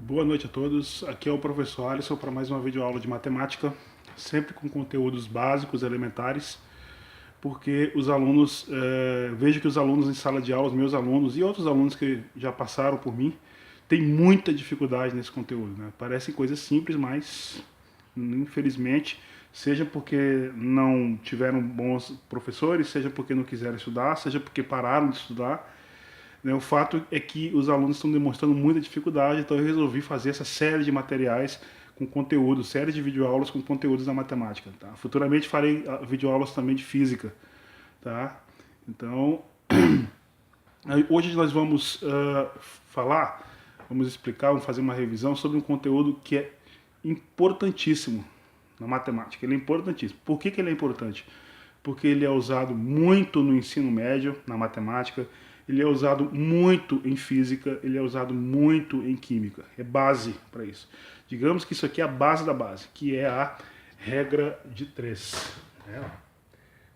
Boa noite a todos, aqui é o professor Alisson para mais uma videoaula de matemática, sempre com conteúdos básicos, elementares, porque os alunos, vejo que os alunos em sala de aula, os meus alunos e outros alunos que já passaram por mim, têm muita dificuldade nesse conteúdo, né? Parecem coisas simples, mas infelizmente, seja porque não tiveram bons professores, seja porque não quiseram estudar, seja porque pararam de estudar, né? O fato é que os alunos estão demonstrando muita dificuldade, então eu resolvi fazer essa série de materiais com conteúdo, série de videoaulas com conteúdos da matemática. Tá? Futuramente farei videoaulas também de física. Tá? Então, hoje nós vamos vamos explicar, vamos fazer uma revisão sobre um conteúdo que é importantíssimo na matemática. Ele é importantíssimo. Por que ele é importante? Porque ele é usado muito no ensino médio, na matemática, ele é usado muito em física, ele é usado muito em química. É base para isso. Digamos que isso aqui é a base da base, que é a regra de 3.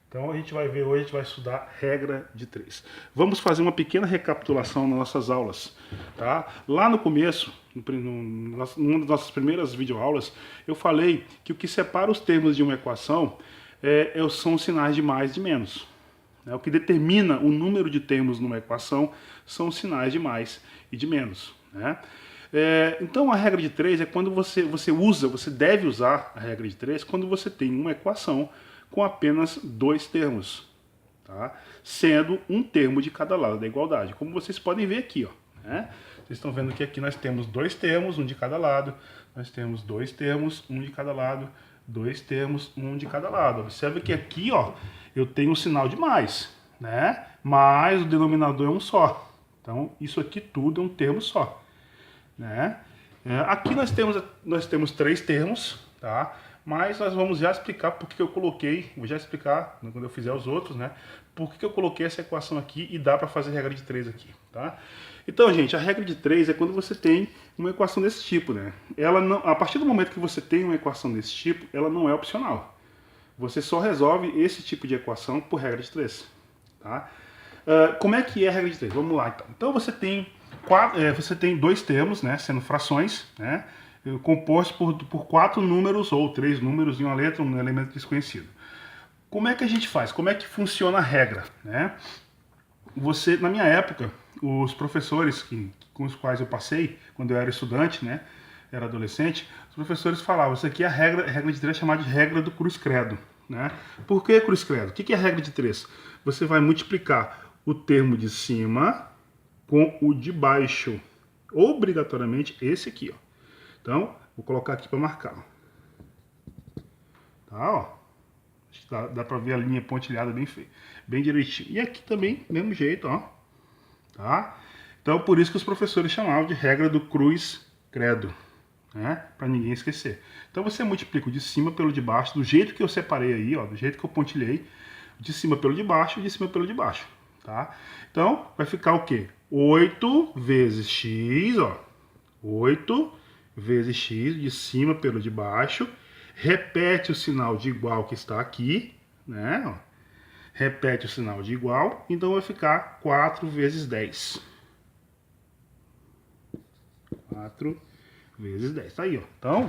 Então a gente vai ver hoje, a gente vai estudar regra de 3. Vamos fazer uma pequena recapitulação nas nossas aulas. Tá? Lá no começo, numa das nossas primeiras videoaulas, eu falei que o que separa os termos de uma equação são os sinais de mais e de menos. O que determina o número de termos numa equação são os sinais de mais e de menos. Né? Então a regra de 3 é quando você deve usar a regra de 3 quando você tem uma equação com apenas dois termos, tá? Sendo um termo de cada lado da igualdade, como vocês podem ver aqui. Ó, né? Vocês estão vendo que aqui nós temos dois termos, um de cada lado, nós temos dois termos, um de cada lado, dois termos, um de cada lado. Observe que aqui, ó, eu tenho o sinal de mais, né? Mas o denominador é um só. Então, isso aqui tudo é um termo só, né? Aqui nós temos três termos, tá? Mas nós vamos já explicar por que eu coloquei, vou já explicar quando eu fizer os outros, né? Por que eu coloquei essa equação aqui e dá para fazer a regra de 3 aqui, tá? Então, gente, a regra de 3 é quando você tem uma equação desse tipo, né? Ela não, a partir do momento que você tem uma equação desse tipo, ela não é opcional. Você só resolve esse tipo de equação por regra de 3, tá? Como é que é a regra de 3? Vamos lá, então. Então você tem dois termos, né, sendo frações, né, compostos por quatro números ou três números e uma letra, um elemento desconhecido. Como é que a gente faz? Como é que funciona a regra? Né? Na minha época, os professores com os quais eu passei, quando eu era estudante, né, era adolescente, os professores falavam, isso aqui é a regra de 3 chamada de regra do cruz credo. Né? Por que cruz credo? O que é a regra de 3? Você vai multiplicar o termo de cima com o de baixo. Obrigatoriamente esse aqui. Ó. Então, vou colocar aqui para marcar. Tá, ó. Acho que dá para ver a linha pontilhada bem direitinho. E aqui também, mesmo jeito, ó. Tá? Então, por isso que os professores chamavam de regra do cruz credo. Né? Para ninguém esquecer. Então, você multiplica o de cima pelo de baixo, do jeito que eu separei aí, ó, do jeito que eu pontilhei, de cima pelo de baixo e de cima pelo de baixo. Tá? Então, vai ficar o quê? 8 vezes x, ó. 8 vezes x, de cima pelo de baixo. Repete o sinal de igual que está aqui, né? Ó. Repete o sinal de igual, então vai ficar 4 vezes 10. 4 vezes 10. Tá aí, ó. Então,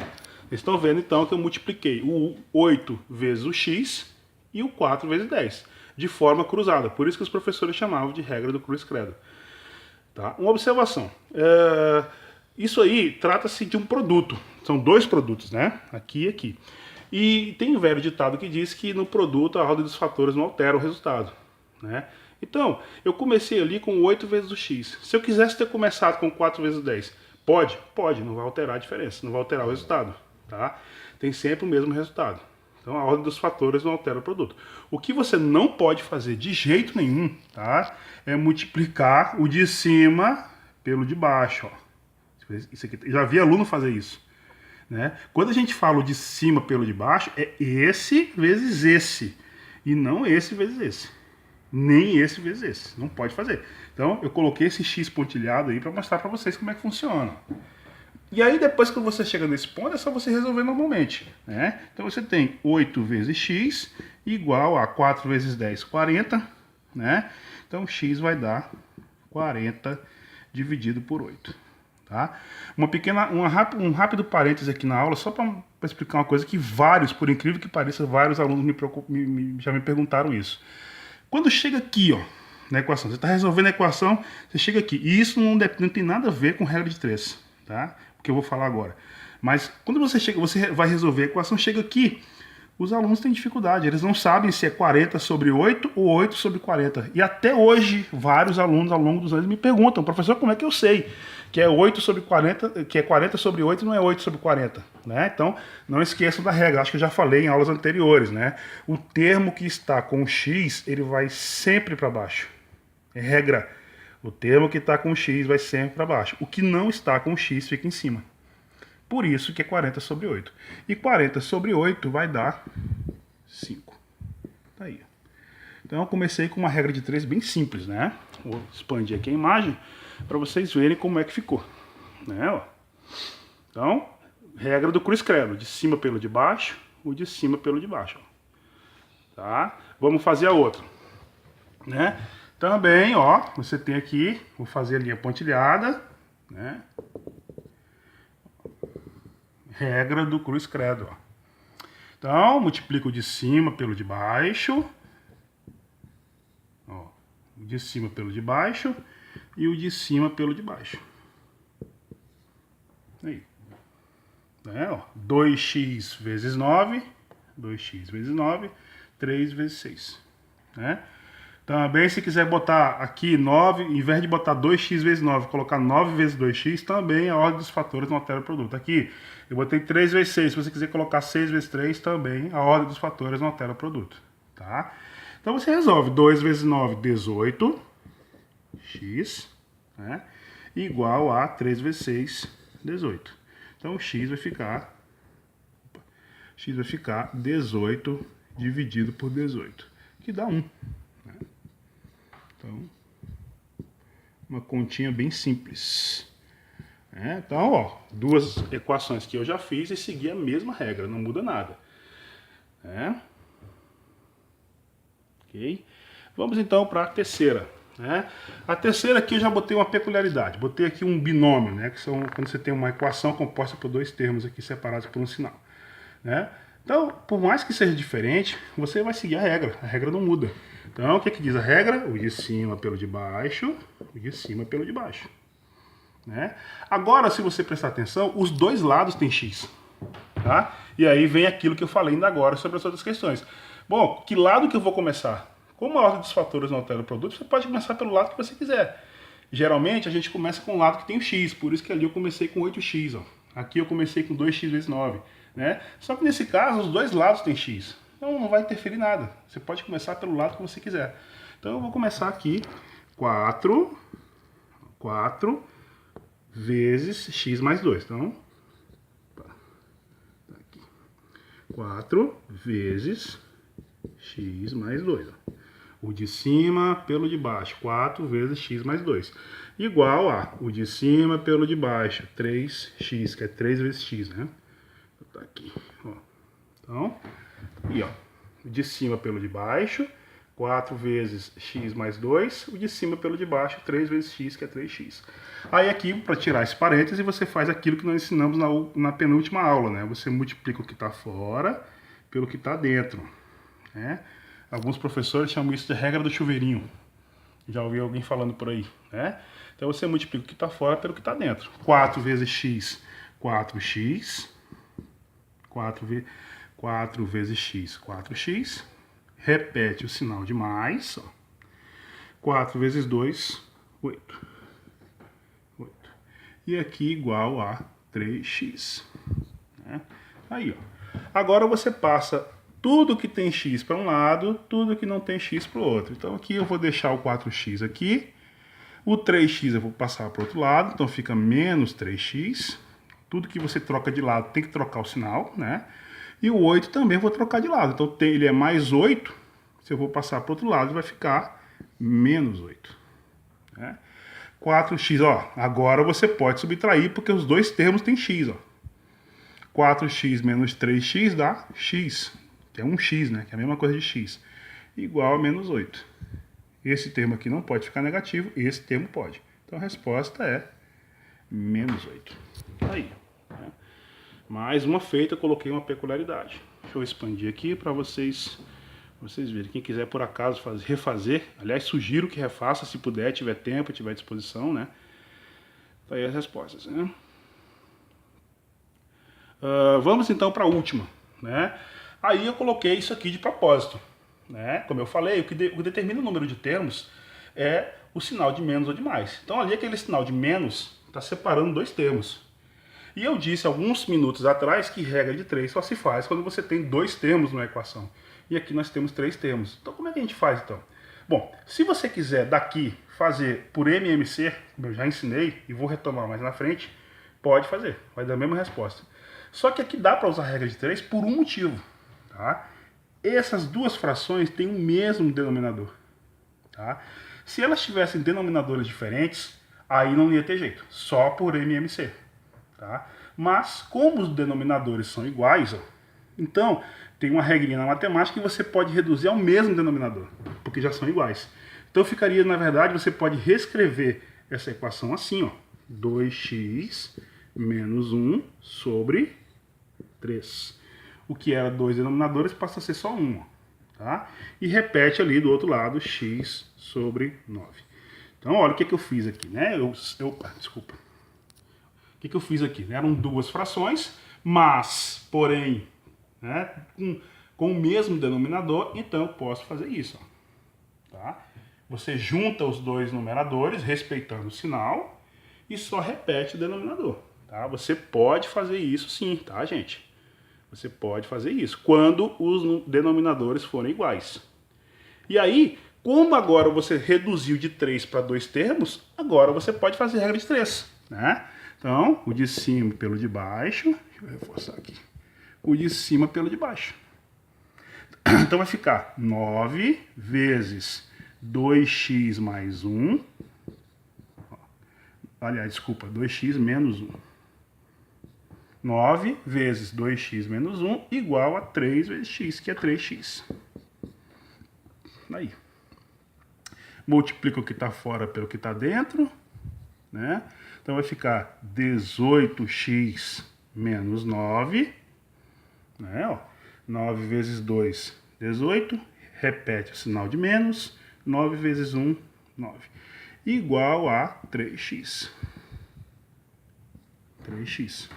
vocês estão vendo então que eu multipliquei o 8 vezes o x e o 4 vezes 10, de forma cruzada. Por isso que os professores chamavam de regra do cruz credo. Tá? Uma observação. Isso aí trata-se de um produto. São dois produtos, né? Aqui e aqui. E tem um velho ditado que diz que no produto a ordem dos fatores não altera o resultado. Né? Então, eu comecei ali com 8 vezes o x. Se eu quisesse ter começado com 4 vezes 10, pode? Pode, não vai alterar a diferença, não vai alterar o resultado. Tá? Tem sempre o mesmo resultado. Então a ordem dos fatores não altera o produto. O que você não pode fazer de jeito nenhum, tá? É multiplicar o de cima pelo de baixo. Ó. Isso aqui, já vi aluno fazer isso. Né? Quando a gente fala o de cima pelo de baixo, é esse vezes esse. E não esse vezes esse. Nem esse vezes esse. Não pode fazer. Então eu coloquei esse x pontilhado aí para mostrar para vocês como é que funciona. E aí, depois que você chega nesse ponto, é só você resolver normalmente. Né? Então, você tem 8 vezes x igual a 4 vezes 10, 40. Né? Então, x vai dar 40 dividido por 8. Tá? Um rápido parêntese aqui na aula, só para explicar uma coisa que por incrível que pareça, vários alunos já me perguntaram isso. Quando chega aqui, ó, na equação, você está resolvendo a equação, você chega aqui, e isso não tem nada a ver com regra de 3, tá? O que eu vou falar agora. Mas quando você vai resolver a equação, chega aqui, os alunos têm dificuldade, eles não sabem se é 40 sobre 8 ou 8 sobre 40. E até hoje, vários alunos ao longo dos anos me perguntam, professor, como é que eu sei que é 8 sobre 40, que é 40 sobre 8 e não é 8 sobre 40, né? Então, não esqueçam da regra, acho que eu já falei em aulas anteriores, né? O termo que está com x, ele vai sempre para baixo. É regra. O termo que está com x vai sempre para baixo. O que não está com x fica em cima. Por isso que é 40 sobre 8. E 40 sobre 8 vai dar 5. Tá aí. Então eu comecei com uma regra de 3 bem simples, né? Vou expandir aqui a imagem para vocês verem como é que ficou. Né? Ó. Então, regra do cruz credo. De cima pelo de baixo, o de cima pelo de baixo. Ó. Tá? Vamos fazer a outra. Né? Também, ó, você tem aqui, vou fazer a linha pontilhada, né? Regra do cruz credo, ó. Então, multiplico o de cima pelo de baixo, ó, o de cima pelo de baixo e o de cima pelo de baixo. Aí. Né, ó, 2x vezes 9, 2x vezes 9, 3 vezes 6, né? Também, se quiser botar aqui 9, em vez de botar 2x vezes 9, colocar 9 vezes 2x, também a ordem dos fatores não altera o produto. Aqui, eu botei 3 vezes 6. Se você quiser colocar 6 vezes 3, também a ordem dos fatores não altera o produto. Tá? Então, você resolve 2 vezes 9, 18, x, né? Igual a 3 vezes 6, 18. Então, o x vai ficar 18 dividido por 18, que dá 1. Então, uma continha bem simples. Então, ó, duas equações que eu já fiz e segui a mesma regra, não muda nada. Ok? Vamos então para a terceira. A terceira aqui eu já botei uma peculiaridade, botei aqui um binômio, né, que são quando você tem uma equação composta por dois termos aqui separados por um sinal. Então, por mais que seja diferente, você vai seguir a regra não muda. Então, o que diz a regra? O de cima pelo de baixo, o de cima pelo de baixo. Agora, se você prestar atenção, os dois lados têm x. Tá? E aí vem aquilo que eu falei ainda agora sobre as outras questões. Bom, que lado que eu vou começar? Como a ordem dos fatores não altera o produto, você pode começar pelo lado que você quiser. Geralmente, a gente começa com o lado que tem o x, por isso que ali eu comecei com 8x. Ó. Aqui eu comecei com 2x vezes 9. Só que nesse caso, os dois lados têm x. Então não vai interferir nada. Você pode começar pelo lado que você quiser. Então eu vou começar aqui 4 vezes x mais 2. Então, tá aqui. 4 vezes x mais 2. Ó. O de cima pelo de baixo, 4 vezes x mais 2. Igual a o de cima pelo de baixo, 3x, que é 3 vezes x, né? Tá aqui, ó. Então, e ó, o de cima pelo de baixo, 4 vezes x mais 2, o de cima pelo de baixo, 3 vezes x, que é 3x. Aí aqui, para tirar esse parêntese, você faz aquilo que nós ensinamos na penúltima aula, né? Você multiplica o que está fora pelo que está dentro, né? Alguns professores chamam isso de regra do chuveirinho. Já ouvi alguém falando por aí, né? Então você multiplica o que está fora pelo que está dentro. 4 vezes x, 4x. 4 vezes x, 4x. Repete o sinal de mais. Ó. 4 vezes 2, 8. 8. E aqui igual a 3x. Aí, ó. Agora você passa tudo que tem x para um lado, tudo que não tem x para o outro. Então aqui eu vou deixar o 4x aqui. O 3x eu vou passar para o outro lado, então fica menos 3x. Tudo que você troca de lado tem que trocar o sinal, né? E o 8 também vou trocar de lado. Então ele é mais 8, se eu vou passar para o outro lado vai ficar menos 8. 4x, ó, agora você pode subtrair porque os dois termos têm x, ó. 4x menos 3x dá x, que é 1x, né? Que é a mesma coisa de x. Igual a menos 8. Esse termo aqui não pode ficar negativo, esse termo pode. Então a resposta é menos 8. Aí, né? Mais uma feita, eu coloquei uma peculiaridade. Deixa eu expandir aqui para vocês verem. Quem quiser por acaso refazer, aliás, sugiro que refaça se puder, tiver tempo, tiver disposição, né? Tá aí as respostas, né? Vamos então para a última, né? Aí eu coloquei isso aqui de propósito, né? Como eu falei, o que determina o número de termos é o sinal de menos ou de mais. Então ali aquele sinal de menos está separando dois termos. E eu disse alguns minutos atrás que regra de 3 só se faz quando você tem dois termos numa equação. E aqui nós temos 3 termos. Então como é que a gente faz então? Bom, se você quiser daqui fazer por MMC, como eu já ensinei e vou retomar mais na frente, pode fazer, vai dar a mesma resposta. Só que aqui dá para usar a regra de 3 por um motivo. Tá? Essas duas frações têm o mesmo denominador. Tá? Se elas tivessem denominadores diferentes, aí não ia ter jeito, só por MMC. Tá? Mas, como os denominadores são iguais, ó, então tem uma regrinha na matemática que você pode reduzir ao mesmo denominador, porque já são iguais. Então ficaria, na verdade, você pode reescrever essa equação assim, ó, 2x menos 1 sobre 3. O que era dois denominadores passa a ser só 1. Tá? E repete ali do outro lado x sobre 9. Então, olha o que eu fiz aqui, né? Desculpa. O que eu fiz aqui? Eram duas frações, mas, porém, né, com o mesmo denominador, então eu posso fazer isso. Ó. Tá? Você junta os dois numeradores, respeitando o sinal, e só repete o denominador. Tá? Você pode fazer isso sim, tá, gente? Você pode fazer isso, quando os denominadores forem iguais. E aí, como agora você reduziu de 3 para 2 termos, agora você pode fazer regra de 3, né? Então, o de cima pelo de baixo, deixa eu reforçar aqui, o de cima pelo de baixo. Então vai ficar 9 vezes 2x mais 1, aliás, desculpa, 2x menos 1. 9 vezes 2x menos 1 igual a 3 vezes x, que é 3x. Aí. Multiplica o que está fora pelo que está dentro, né? Então vai ficar 18x menos 9, né? Ó, 9 vezes 2, 18, repete o sinal de menos, 9 vezes 1, 9, igual a 3x. 3x.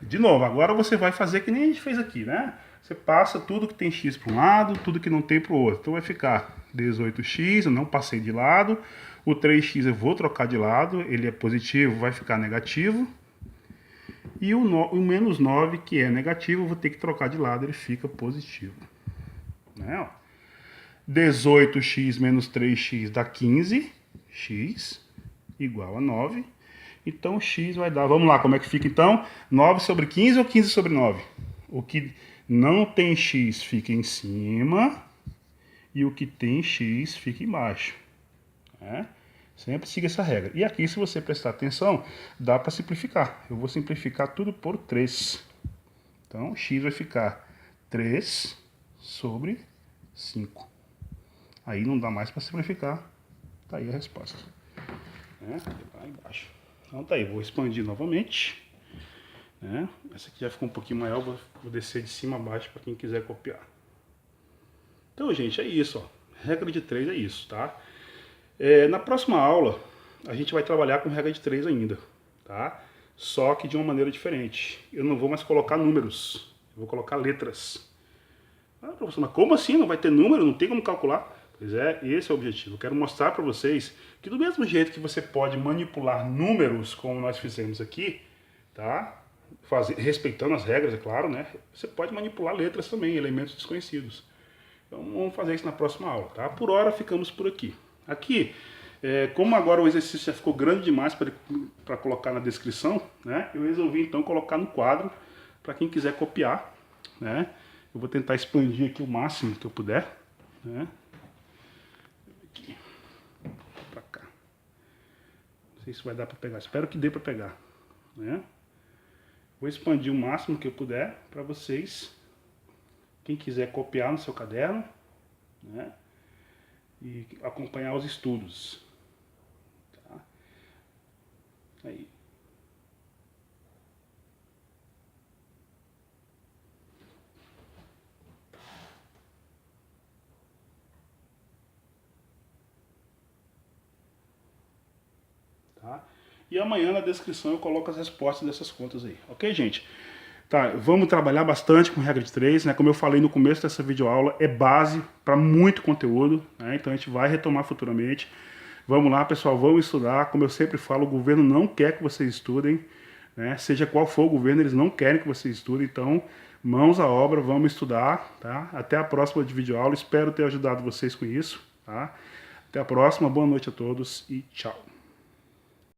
De novo, agora você vai fazer que nem a gente fez aqui, né? Você passa tudo que tem x para um lado, tudo que não tem para o outro. Então vai ficar 18x, eu não passei de lado. O 3x eu vou trocar de lado, ele é positivo, vai ficar negativo. E o menos 9, que é negativo, eu vou ter que trocar de lado, ele fica positivo. Né? 18x menos 3x dá 15, x igual a 9. Então x vai dar, vamos lá, como é que fica então? 9 sobre 15 ou 15 sobre 9? O que não tem x fica em cima e o que tem x fica embaixo. Né? Sempre siga essa regra. E aqui, se você prestar atenção, dá para simplificar. Eu vou simplificar tudo por 3. Então, x vai ficar 3 sobre 5. Aí não dá mais para simplificar. Tá aí a resposta. Né? Lá embaixo. Então tá aí, vou expandir novamente. Né? Essa aqui já ficou um pouquinho maior, vou descer de cima a baixo para quem quiser copiar. Então, gente, é isso. Ó. Regra de 3 é isso, tá? Na próxima aula, a gente vai trabalhar com regra de 3 ainda, tá? Só que de uma maneira diferente. Eu não vou mais colocar números, eu vou colocar letras. Ah, professor, mas como assim? Não vai ter número? Não tem como calcular? Pois é, esse é o objetivo. Eu quero mostrar para vocês que do mesmo jeito que você pode manipular números, como nós fizemos aqui, tá? Respeitando as regras, é claro, né? Você pode manipular letras também, elementos desconhecidos. Então vamos fazer isso na próxima aula, tá? Por hora ficamos por aqui. Aqui, como agora o exercício já ficou grande demais para colocar na descrição, né? Eu resolvi então colocar no quadro para quem quiser copiar, né? Eu vou tentar expandir aqui o máximo que eu puder, né? Aqui, para cá. Não sei se vai dar para pegar, espero que dê para pegar, né? Vou expandir o máximo que eu puder para vocês, quem quiser copiar no seu caderno, né? E acompanhar os estudos. Tá? Aí. tá? E amanhã na descrição eu coloco as respostas dessas contas aí, ok, gente? Tá, vamos trabalhar bastante com regra de 3, né? Como eu falei no começo dessa videoaula, é base para muito conteúdo, né? Então a gente vai retomar futuramente. Vamos lá, pessoal, vamos estudar. Como eu sempre falo, o governo não quer que vocês estudem, né? Seja qual for o governo, eles não querem que vocês estudem. Então, mãos à obra, vamos estudar, tá? Até a próxima de videoaula. Espero ter ajudado vocês com isso, tá? Até a próxima, boa noite a todos e tchau.